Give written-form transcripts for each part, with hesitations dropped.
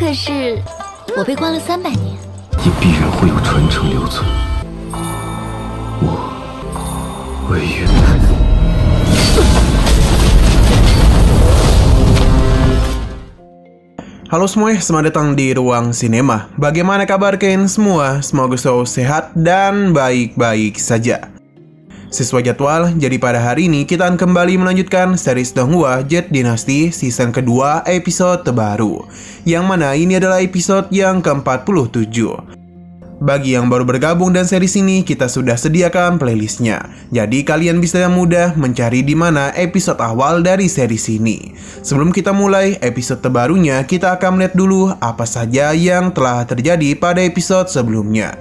可是我被关了300年，也必然会有传承留存。我为愿。Halo semuanya, selamat datang di Ruang Sinema. Bagaimana kabar kalian semua? Semoga selalu sehat dan baik-baik saja. Sesuai jadwal, jadi pada hari ini kita akan kembali melanjutkan series Donghua Jet Dynasty season kedua episode terbaru, yang mana ini adalah episode yang ke-47. Bagi yang baru bergabung dan series ini, kita sudah sediakan playlistnya. Jadi kalian bisa mudah mencari di mana episode awal dari series ini. Sebelum kita mulai episode terbarunya, kita akan melihat dulu apa saja yang telah terjadi pada episode sebelumnya.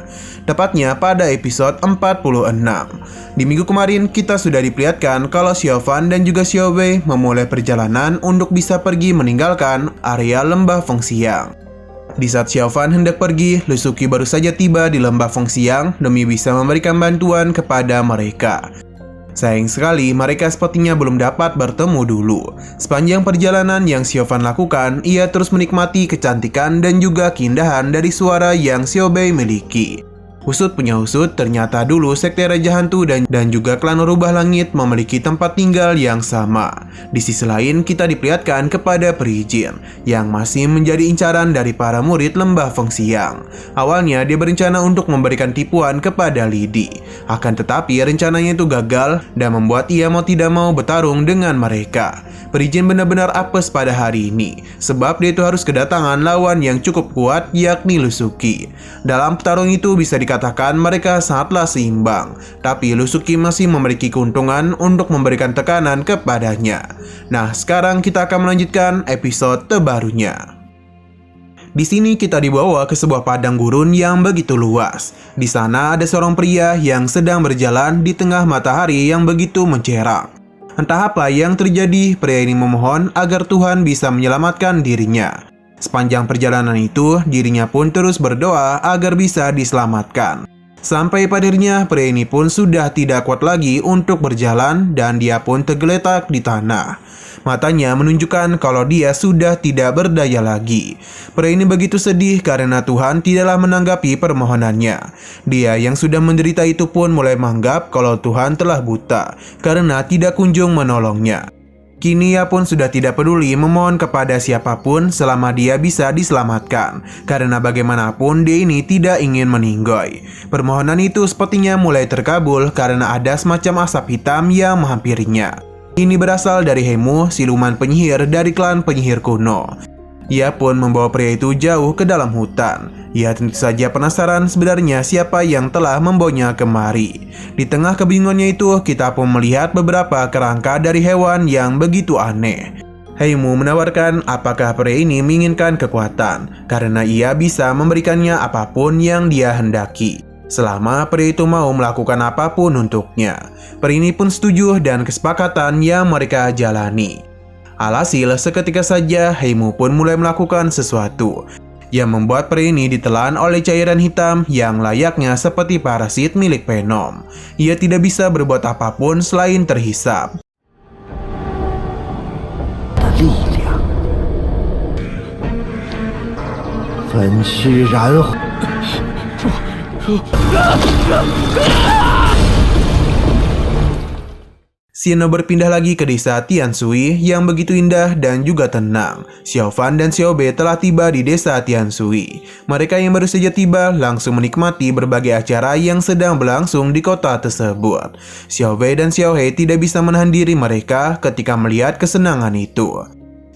Tepatnya pada episode 46. Di minggu kemarin kita sudah diperlihatkan kalau Xiaofan dan juga Xiaowei memulai perjalanan untuk bisa pergi meninggalkan area lembah Fengxiang. Di saat Xiaofan hendak pergi, Lusuki baru saja tiba di lembah Fengxiang demi bisa memberikan bantuan kepada mereka. Sayang sekali, mereka sepertinya belum dapat bertemu dulu. Sepanjang perjalanan yang Xiaofan lakukan, ia terus menikmati kecantikan dan juga keindahan dari suara yang Xiaobei miliki. Usut punya usut, ternyata dulu sekte Raja Hantu dan juga klan Rubah Langit memiliki tempat tinggal yang sama. Di sisi lain, kita diperlihatkan kepada Peri Jin yang masih menjadi incaran dari para murid lembah Fengxiang. Awalnya dia berencana untuk memberikan tipuan kepada Lidi. Akan tetapi rencananya itu gagal dan membuat ia mau tidak mau bertarung dengan mereka. Peri Jin benar-benar apes pada hari ini, sebab dia itu harus kedatangan lawan yang cukup kuat, yakni Lusuki. Dalam pertarungan itu bisa dikatakan mereka sangatlah seimbang, tapi Lusuki masih memiliki keuntungan untuk memberikan tekanan kepadanya. Nah, sekarang kita akan melanjutkan episode terbarunya. Di sini kita dibawa ke sebuah padang gurun yang begitu luas. Di sana ada seorang pria yang sedang berjalan di tengah matahari yang begitu mencerah. Entah apa yang terjadi, pria ini memohon agar Tuhan bisa menyelamatkan dirinya. Sepanjang perjalanan itu, dirinya pun terus berdoa agar bisa diselamatkan. Sampai pada akhirnya, pria ini pun sudah tidak kuat lagi untuk berjalan dan dia pun tergeletak di tanah. Matanya menunjukkan kalau dia sudah tidak berdaya lagi. Pria ini begitu sedih karena Tuhan tidaklah menanggapi permohonannya. Dia yang sudah menderita itu pun mulai menganggap kalau Tuhan telah buta karena tidak kunjung menolongnya. Kini ia pun sudah tidak peduli memohon kepada siapapun selama dia bisa diselamatkan. Karena bagaimanapun dia ini tidak ingin meninggoy. Permohonan itu sepertinya mulai terkabul karena ada semacam asap hitam yang menghampirinya. Ini berasal dari Hemu, siluman penyihir dari klan penyihir kuno. Ia pun membawa pria itu jauh ke dalam hutan. Ia tentu saja penasaran sebenarnya siapa yang telah membawanya kemari. Di tengah kebingungannya itu, kita pun melihat beberapa kerangka dari hewan yang begitu aneh. Hemu menawarkan apakah pria ini menginginkan kekuatan, karena ia bisa memberikannya apapun yang dia hendaki, selama pria itu mau melakukan apapun untuknya. Pria ini pun setuju dan kesepakatan yang mereka jalani. Alhasil, seketika saja Hemu pun mulai melakukan sesuatu yang membuat pria ini ditelan oleh cairan hitam yang layaknya seperti parasit milik Venom. Ia tidak bisa berbuat apapun selain terhisap. 的力量，分尸然后。 Xino berpindah lagi ke desa Tianshui yang begitu indah dan juga tenang. Xiaofan dan Xiaobei telah tiba di desa Tianshui. Mereka yang baru saja tiba langsung menikmati berbagai acara yang sedang berlangsung di kota tersebut. Xiaobei dan Xiaohe tidak bisa menahan diri mereka ketika melihat kesenangan itu.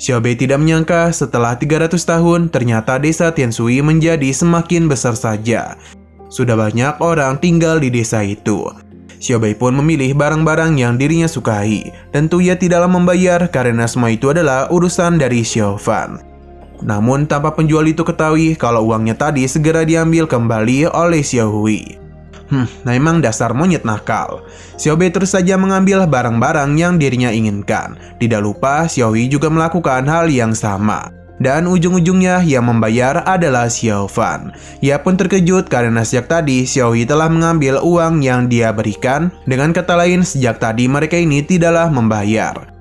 Xiaobei tidak menyangka setelah 300 tahun ternyata desa Tianshui menjadi semakin besar saja. Sudah banyak orang tinggal di desa itu. Xiaobei pun memilih barang-barang yang dirinya sukai. Tentu ia tidaklah membayar karena semua itu adalah urusan dari Xiaofan. Namun tanpa penjual itu ketahui kalau uangnya tadi segera diambil kembali oleh Xiaohui. Memang dasar monyet nakal. Xiaobei terus saja mengambil barang-barang yang dirinya inginkan. Tidak lupa Xiaohui juga melakukan hal yang sama. Dan ujung-ujungnya yang membayar adalah Xiaofan. Ia pun terkejut karena sejak tadi Xiaohui telah mengambil uang yang dia berikan. Dengan kata lain, sejak tadi mereka ini tidaklah membayar.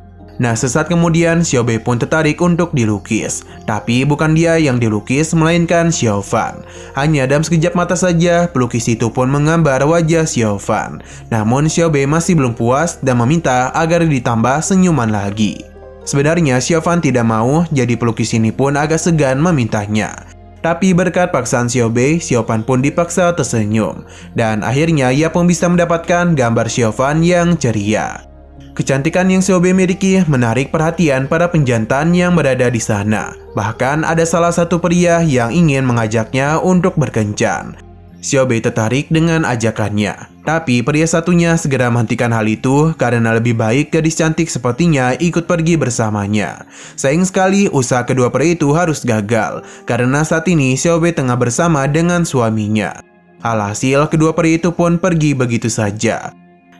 Nah, sesaat kemudian Xiaobei pun tertarik untuk dilukis. Tapi bukan dia yang dilukis, melainkan Xiaofan. Hanya dalam sekejap mata saja, pelukis itu pun menggambar wajah Xiaofan. Namun Xiaobei masih belum puas dan meminta agar ditambah senyuman lagi. Sebenarnya Xiaofan tidak mau, jadi pelukis ini pun agak segan memintanya. Tapi berkat paksaan Xiaobei, Xiaofan pun dipaksa tersenyum. Dan akhirnya ia pun bisa mendapatkan gambar Xiaofan yang ceria. Kecantikan yang Xiaobei miliki menarik perhatian para penjantan yang berada di sana. Bahkan ada salah satu pria yang ingin mengajaknya untuk berkencan. Xiaobei tertarik dengan ajakannya. Tapi pria satunya segera menghentikan hal itu karena lebih baik gadis cantik sepertinya ikut pergi bersamanya. Sayang sekali usaha kedua pria itu harus gagal karena saat ini Xiaobei tengah bersama dengan suaminya. Alhasil kedua pria itu pun pergi begitu saja.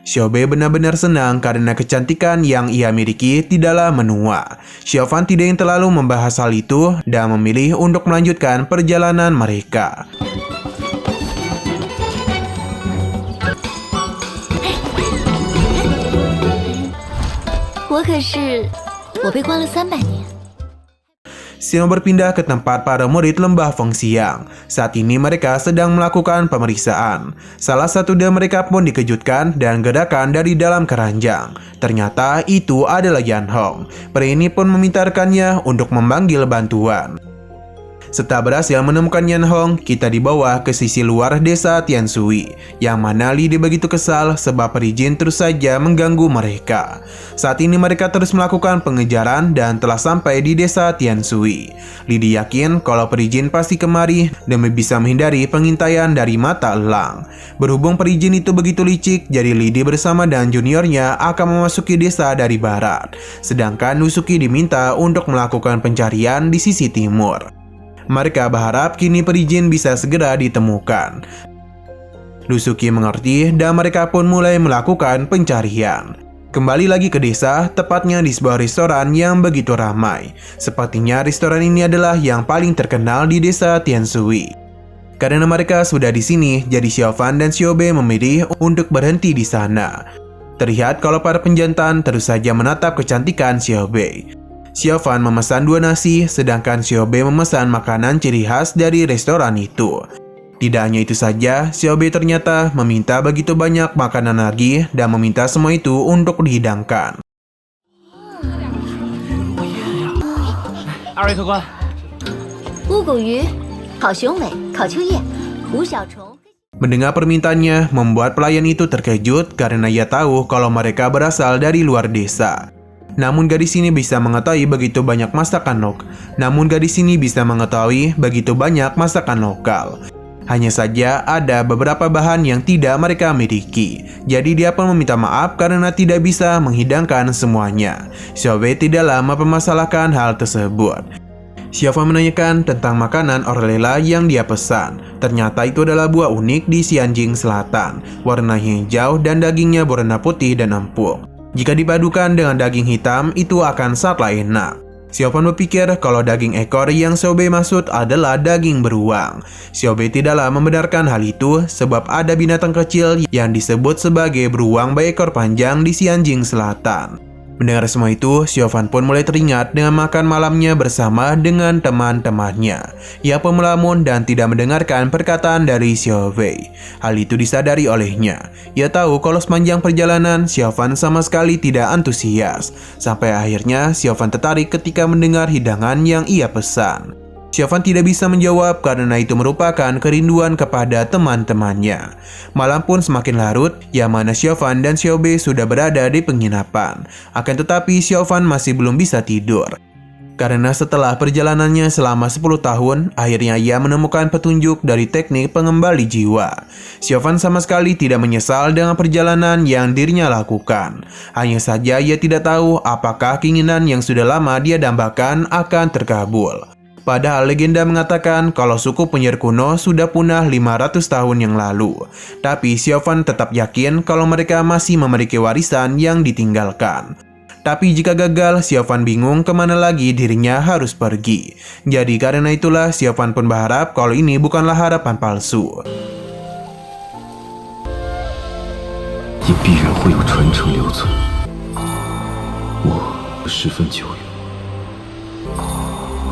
Xiaobei benar-benar senang karena kecantikan yang ia miliki tidaklah menua. Xiaofan tidak ingin terlalu membahas hal itu dan memilih untuk melanjutkan perjalanan mereka. 我被关了300年。 Xiao berpindah ke tempat para murid lembah Fengxiang. Saat ini mereka sedang melakukan pemeriksaan. Salah satu dari mereka pun dikejutkan dan gerakan dari dalam keranjang. Ternyata itu adalah Yan Hong. Pria ini pun meminta rekannya untuk memanggil bantuan. Setelah berhasil menemukan Yan Hong, kita dibawa ke sisi luar desa Tianshui, yang mana Li Di begitu kesal sebab perijin terus saja mengganggu mereka. Saat ini mereka terus melakukan pengejaran dan telah sampai di desa Tianshui. Li Di yakin kalau perijin pasti kemari demi bisa menghindari pengintaian dari mata elang. Berhubung perijin itu begitu licik, jadi Li Di bersama dan juniornya akan memasuki desa dari barat. Sedangkan Usuki diminta untuk melakukan pencarian di sisi timur. Mereka berharap kini perijin bisa segera ditemukan. Usuki mengerti dan mereka pun mulai melakukan pencarian. Kembali lagi ke desa, tepatnya di sebuah restoran yang begitu ramai. Sepertinya restoran ini adalah yang paling terkenal di desa Tianshui. Karena mereka sudah di sini, jadi Xiaofan dan Xiaobei memilih untuk berhenti di sana. Terlihat kalau para penjantan terus saja menatap kecantikan Xiaobei. Xiaofan memesan 2 nasi, sedangkan Xiaobei memesan makanan ciri khas dari restoran itu. Tidak hanya itu saja, Xiaobei ternyata meminta begitu banyak makanan lagi dan meminta semua itu untuk dihidangkan. 2位客官，乌骨鱼、烤雄尾、烤秋叶、五小虫。 Mendengar permintaannya, membuat pelayan itu terkejut karena ia tahu kalau mereka berasal dari luar desa. Namun gadis ini bisa mengetahui begitu banyak masakan lokal. Hanya saja ada beberapa bahan yang tidak mereka miliki. Jadi dia pun meminta maaf karena tidak bisa menghidangkan semuanya. Xiaobei tidaklah mempermasalahkan hal tersebut. Xiaofan menanyakan tentang makanan orlela yang dia pesan. Ternyata itu adalah buah unik di Xianjing Selatan, warna hijau dan dagingnya berwarna putih dan empuk. Jika dipadukan dengan daging hitam, itu akan sangatlah enak. Xiaofan berpikir kalau daging ekor yang Xiaobei maksud adalah daging beruang. Xiaobei tidaklah membenarkan hal itu sebab ada binatang kecil yang disebut sebagai beruang berekor panjang di Xianjing Selatan. Mendengar semua itu, Xiaofan pun mulai teringat dengan makan malamnya bersama dengan teman-temannya. Ia pun melamun dan tidak mendengarkan perkataan dari Xiaobei. Hal itu disadari olehnya. Ia tahu kalau sepanjang perjalanan, Xiaofan sama sekali tidak antusias. Sampai akhirnya, Xiaofan tertarik ketika mendengar hidangan yang ia pesan. Xiaofan tidak bisa menjawab karena itu merupakan kerinduan kepada teman-temannya. Malam pun semakin larut, yang mana Xiaofan dan Xiaobei sudah berada di penginapan. Akan tetapi Xiaofan masih belum bisa tidur. Karena setelah perjalanannya selama 10 tahun, akhirnya ia menemukan petunjuk dari teknik pengembali jiwa. Xiaofan sama sekali tidak menyesal dengan perjalanan yang dirinya lakukan. Hanya saja ia tidak tahu apakah keinginan yang sudah lama dia dambakan akan terkabul. Padahal legenda mengatakan kalau suku penyihir kuno sudah punah 500 tahun yang lalu. Tapi Xiaofan tetap yakin kalau mereka masih memiliki warisan yang ditinggalkan. Tapi jika gagal, Xiaofan bingung kemana lagi dirinya harus pergi. Jadi karena itulah Xiaofan pun berharap kalau ini bukanlah harapan palsu. 也必然会有传承留存。我十分久远。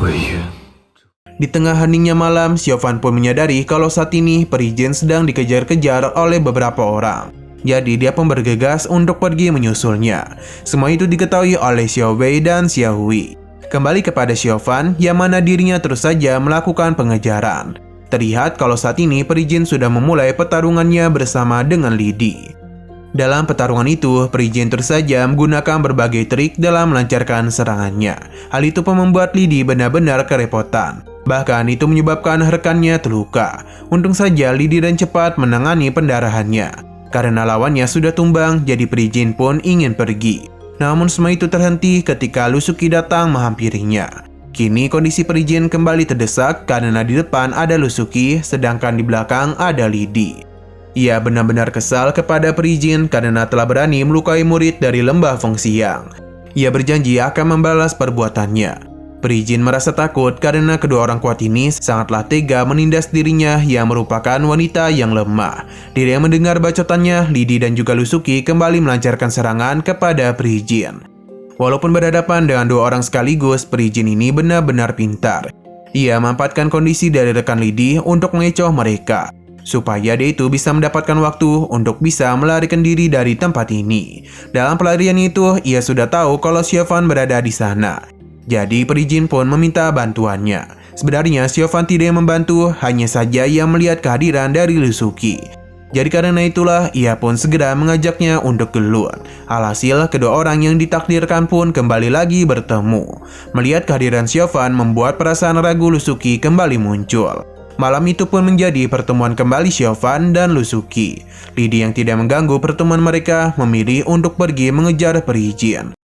魏云， Di tengah heningnya malam, Xiaofan pun menyadari kalau saat ini Peri Jin sedang dikejar-kejar oleh beberapa orang. Jadi dia pun bergegas untuk pergi menyusulnya. Semua itu diketahui oleh Xiao Wei dan Xiao Hui. Kembali kepada Xiaofan, yang mana dirinya terus saja melakukan pengejaran. Terlihat kalau saat ini Peri Jin sudah memulai pertarungannya bersama dengan Li Di. Dalam pertarungan itu, Peri Jin terus saja menggunakan berbagai trik dalam melancarkan serangannya. Hal itu pun membuat Li Di benar-benar kerepotan. Bahkan itu menyebabkan rekannya terluka. Untung saja Li Di dan cepat menangani pendarahannya. Karena lawannya sudah tumbang, jadi Peri Jin pun ingin pergi. Namun semua itu terhenti ketika Lu Suqi datang menghampirinya. Kini kondisi Peri Jin kembali terdesak karena di depan ada Lu Suqi, sedangkan di belakang ada Li Di. Ia benar-benar kesal kepada Peri Jin karena telah berani melukai murid dari Lembah Fengxiang. Ia berjanji akan membalas perbuatannya. Peri Jin merasa takut karena kedua orang kuat ini sangatlah tega menindas dirinya yang merupakan wanita yang lemah. Dari yang mendengar bacotannya, Li Di dan juga Lu Suqi kembali melancarkan serangan kepada Peri Jin. Walaupun berhadapan dengan dua orang sekaligus, Peri Jin ini benar-benar pintar. Ia memanfaatkan kondisi dari rekan Li Di untuk mengecoh mereka, supaya dia itu bisa mendapatkan waktu untuk bisa melarikan diri dari tempat ini. Dalam pelarian itu, ia sudah tahu kalau Xiaofan berada di sana. Jadi Peri Jin pun meminta bantuannya. Sebenarnya Xiaofan tidak membantu, hanya saja ia melihat kehadiran dari Lu Suqi. Jadi karena itulah ia pun segera mengajaknya untuk keluar. Alhasil kedua orang yang ditakdirkan pun kembali lagi bertemu. Melihat kehadiran Xiaofan membuat perasaan ragu Lu Suqi kembali muncul. Malam itu pun menjadi pertemuan kembali Xiaofan dan Lu Suqi. Li Di yang tidak mengganggu pertemuan mereka memilih untuk pergi mengejar Peri Jin.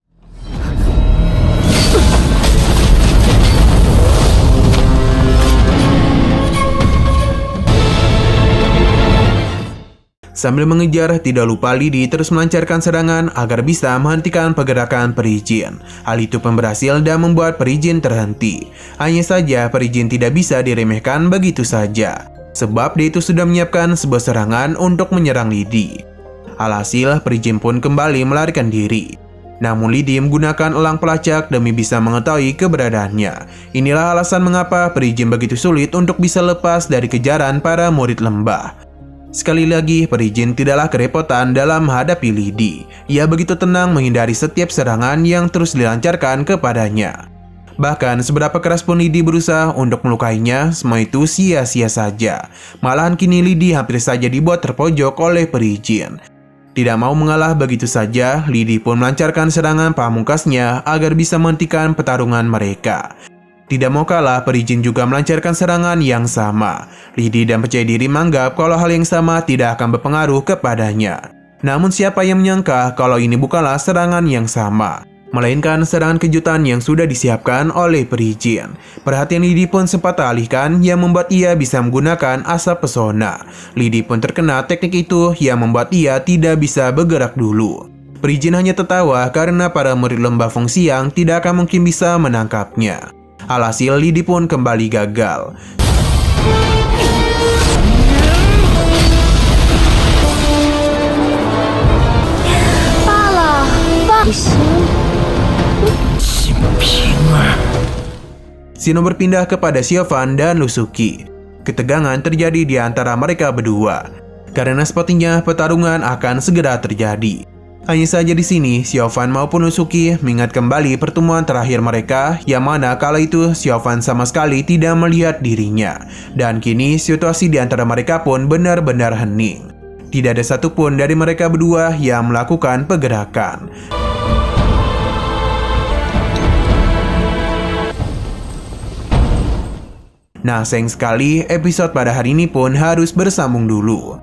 Sambil mengejar, tidak lupa Li Di terus melancarkan serangan agar bisa menghentikan pergerakan Peri Jin. Hal itu pun berhasil dan membuat Peri Jin terhenti. Hanya saja Peri Jin tidak bisa diremehkan begitu saja, sebab dia itu sudah menyiapkan sebuah serangan untuk menyerang Li Di. Alhasil Peri Jin pun kembali melarikan diri. Namun Li Di menggunakan elang pelacak demi bisa mengetahui keberadaannya. Inilah alasan mengapa Peri Jin begitu sulit untuk bisa lepas dari kejaran para murid lembah. Sekali lagi, Peri Jin tidaklah kerepotan dalam menghadapi Li Di. Ia begitu tenang menghindari setiap serangan yang terus dilancarkan kepadanya. Bahkan seberapa keras pun Li Di berusaha untuk melukainya, semua itu sia-sia saja. Malahan kini Li Di hampir saja dibuat terpojok oleh Peri Jin. Tidak mau mengalah begitu saja, Li Di pun melancarkan serangan pamungkasnya agar bisa menghentikan pertarungan mereka. Tidak mau kalah, Peri Jin juga melancarkan serangan yang sama. Li Di dan percaya diri menganggap kalau hal yang sama tidak akan berpengaruh kepadanya. Namun siapa yang menyangka kalau ini bukanlah serangan yang sama, melainkan serangan kejutan yang sudah disiapkan oleh Peri Jin. Perhatian Li Di pun sempat teralihkan yang membuat ia bisa menggunakan asap pesona. Li Di pun terkena teknik itu yang membuat ia tidak bisa bergerak dulu. Peri Jin hanya tertawa karena para murid Lembah Fengxiang tidak akan mungkin bisa menangkapnya. Alhasil Li Di pun kembali gagal. Sino berpindah kepada Xiaofan dan Lu Suqi. Ketegangan terjadi di antara mereka berdua, karena sepertinya pertarungan akan segera terjadi. Hanya saja di sini, Xiaofan maupun Lu Suqi mengingat kembali pertemuan terakhir mereka, yang mana kala itu Xiaofan sama sekali tidak melihat dirinya. Dan kini situasi di antara mereka pun benar-benar hening. Tidak ada satupun dari mereka berdua yang melakukan pergerakan. Nah, sayang sekali episode pada hari ini pun harus bersambung dulu.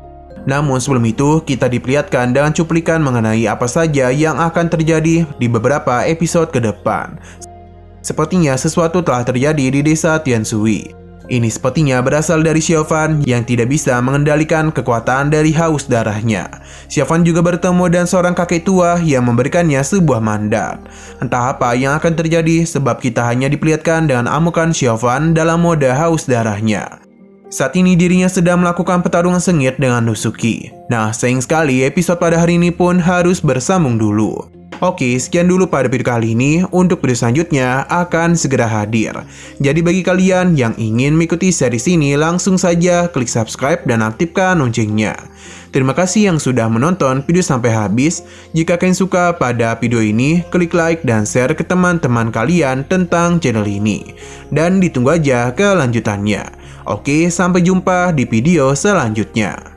Namun sebelum itu, kita diperlihatkan dengan cuplikan mengenai apa saja yang akan terjadi di beberapa episode ke depan. Sepertinya sesuatu telah terjadi di desa Tianshui. Ini sepertinya berasal dari Xiaofan yang tidak bisa mengendalikan kekuatan dari haus darahnya. Xiaofan juga bertemu dengan seorang kakek tua yang memberikannya sebuah mandat. Entah apa yang akan terjadi sebab kita hanya diperlihatkan dengan amukan Xiaofan dalam mode haus darahnya. Saat ini dirinya sedang melakukan pertarungan sengit dengan Lu Suqi. Nah, sayang sekali episode pada hari ini pun harus bersambung dulu. Oke, sekian dulu pada video kali ini. Untuk video selanjutnya akan segera hadir. Jadi bagi kalian yang ingin mengikuti series ini, langsung saja klik subscribe dan aktifkan loncengnya. Terima kasih yang sudah menonton video sampai habis. Jika kalian suka pada video ini, klik like dan share ke teman-teman kalian tentang channel ini. Dan ditunggu aja kelanjutannya. Oke, sampai jumpa di video selanjutnya.